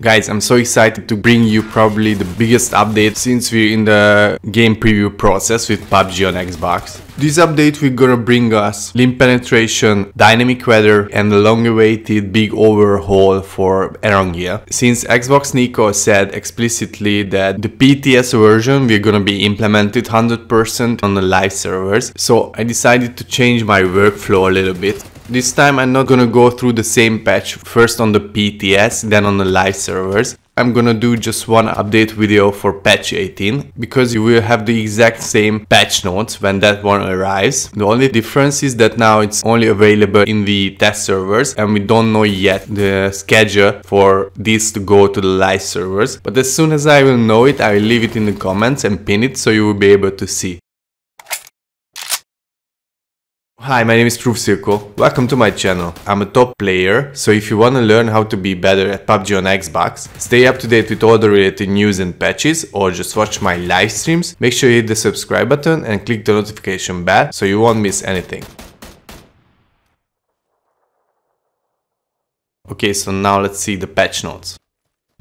Guys, I'm so excited to bring you probably the biggest update since we're in the game preview process with PUBG on Xbox. This update we're gonna bring us limb penetration, dynamic weather, and the long-awaited big overhaul for Erangel. Since Xbox Nico said explicitly that the PTS version we're gonna be implemented 100% on the live servers, so I decided to change my workflow a little bit. This time I'm not gonna go through the same patch, first on the PTS, then on the live servers. I'm gonna do just one update video for patch 18, because you will have the exact same patch notes when that one arrives. The only difference is that now it's only available in the test servers and we don't know yet the schedule for this to go to the live servers. But as soon as I will know it, I will leave it in the comments and pin it so you will be able to see. Hi, my name is proofSzilko. Welcome to my channel. I'm a top player, so if you want to learn how to be better at PUBG on Xbox, stay up to date with all the related news and patches, or just watch my live streams, make sure you hit the subscribe button and click the notification bell so you won't miss anything. Okay, so now let's see the patch notes.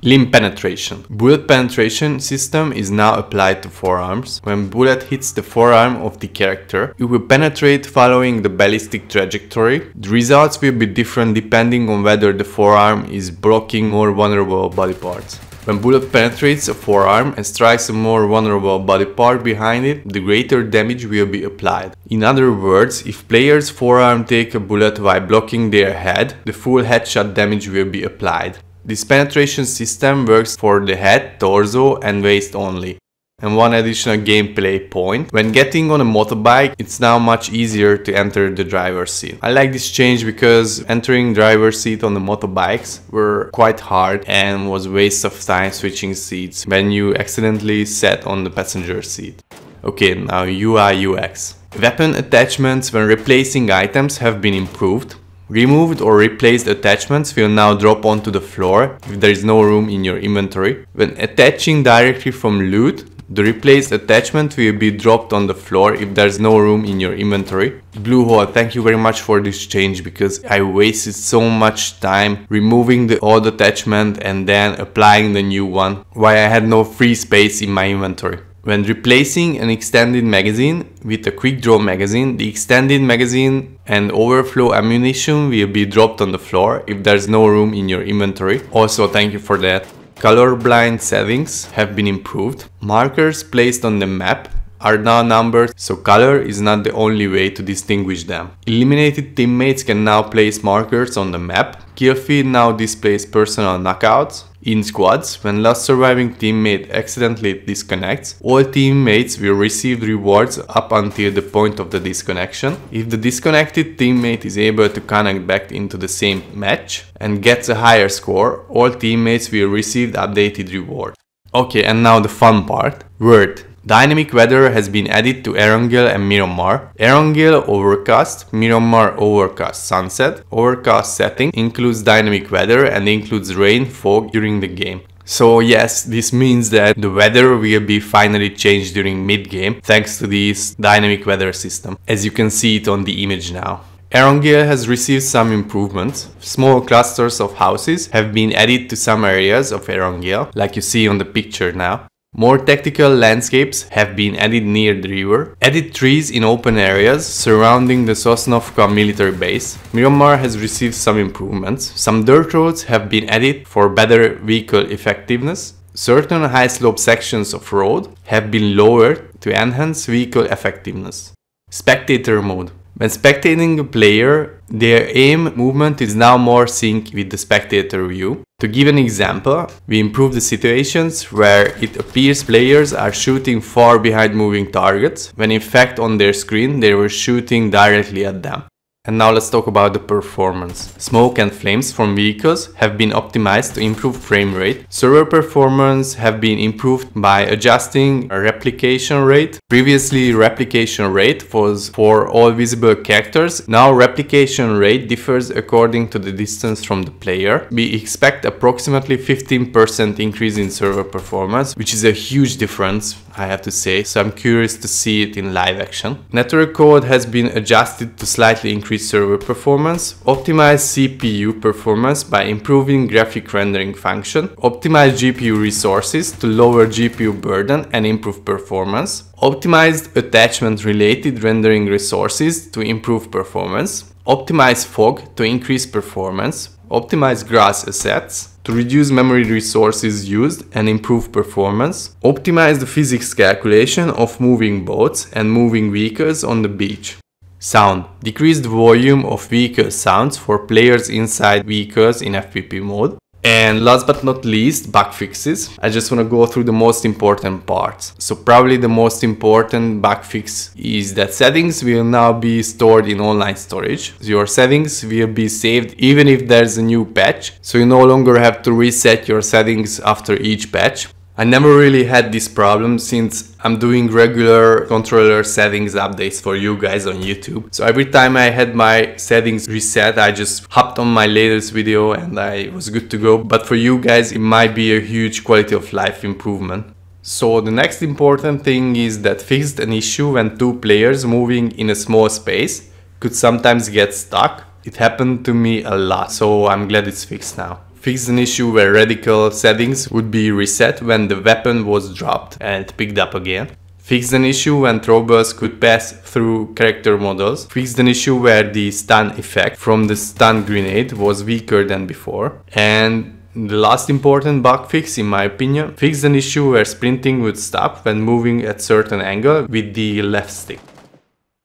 Limb penetration. Bullet penetration system is now applied to forearms. When bullet hits the forearm of the character, it will penetrate following the ballistic trajectory. The results will be different depending on whether the forearm is blocking more vulnerable body parts. When bullet penetrates a forearm and strikes a more vulnerable body part behind it, the greater damage will be applied. In other words, if players' forearm take a bullet while blocking their head, the full headshot damage will be applied. This penetration system works for the head, torso and waist only. And one additional gameplay point, when getting on a motorbike, it's now much easier to enter the driver's seat. I like this change because entering driver's seat on the motorbikes were quite hard and was a waste of time switching seats when you accidentally sat on the passenger seat. Okay, now UI UX. Weapon attachments when replacing items have been improved. Removed or replaced attachments will now drop onto the floor if there is no room in your inventory. When attaching directly from loot, the replaced attachment will be dropped on the floor if there is no room in your inventory. Bluehole, thank you very much for this change, because I wasted so much time removing the old attachment and then applying the new one while I had no free space in my inventory. When replacing an extended magazine with a quick draw magazine, the extended magazine and overflow ammunition will be dropped on the floor if there's no room in your inventory. Also, thank you for that. Colorblind settings have been improved. Markers placed on the map are now numbered, so color is not the only way to distinguish them. Eliminated teammates can now place markers on the map. Kill feed now displays personal knockouts. In squads, when last surviving teammate accidentally disconnects, all teammates will receive rewards up until the point of the disconnection. If the disconnected teammate is able to connect back into the same match and gets a higher score, all teammates will receive the updated reward. Okay, and now the fun part. Word. Dynamic weather has been added to Erangel and Miramar. Erangel overcast, Miramar overcast sunset. Overcast setting includes dynamic weather and includes rain, fog during the game. So yes, this means that the weather will be finally changed during mid-game thanks to this dynamic weather system, as you can see it on the image now. Erangel has received some improvements. Small clusters of houses have been added to some areas of Erangel, like you see on the picture now. More tactical landscapes have been added near the river. Added trees in open areas surrounding the Sosnovka military base. Miramar has received some improvements. Some dirt roads have been added for better vehicle effectiveness. Certain high slope sections of road have been lowered to enhance vehicle effectiveness. Spectator mode. When spectating a player, their aim movement is now more synced with the spectator view. To give an example, we improved the situations where it appears players are shooting far behind moving targets, when in fact on their screen they were shooting directly at them. And now let's talk about the performance. Smoke and flames from vehicles have been optimized to improve frame rate. Server performance have been improved by adjusting a replication rate. Previously, replication rate was for all visible characters. Now replication rate differs according to the distance from the player. We expect approximately 15% increase in server performance, which is a huge difference. I have to say, so I'm curious to see it in live action. Network code has been adjusted to slightly increase server performance, optimize CPU performance by improving graphic rendering function, optimize GPU resources to lower GPU burden and improve performance, optimized attachment related rendering resources to improve performance, optimize fog to increase performance, optimize grass assets to reduce memory resources used and improve performance, optimize the physics calculation of moving boats and moving vehicles on the beach. Sound. Decrease the volume of vehicle sounds for players inside vehicles in FPP mode. And last but not least, bug fixes. I just want to go through the most important parts. So probably the most important bug fix is that settings will now be stored in online storage. Your settings will be saved even if there's a new patch. So you no longer have to reset your settings after each patch. I never really had this problem since I'm doing regular controller settings updates for you guys on YouTube. So every time I had my settings reset, I just hopped on my latest video and I was good to go. But for you guys, it might be a huge quality of life improvement. So the next important thing is that fixed an issue when two players moving in a small space could sometimes get stuck. It happened to me a lot, so I'm glad it's fixed now. Fixed an issue where radical settings would be reset when the weapon was dropped and picked up again. Fixed an issue when throwballs could pass through character models. Fixed an issue where the stun effect from the stun grenade was weaker than before. And the last important bug fix, in my opinion, fixed an issue where sprinting would stop when moving at certain angle with the left stick.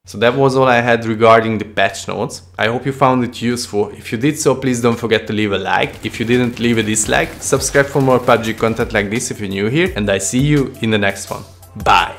So that was all I had regarding the patch notes. I hope you found it useful. If you did so, please don't forget to leave a like. If you didn't, leave a dislike. Subscribe for more PUBG content like this if you're new here. And I see you in the next one. Bye!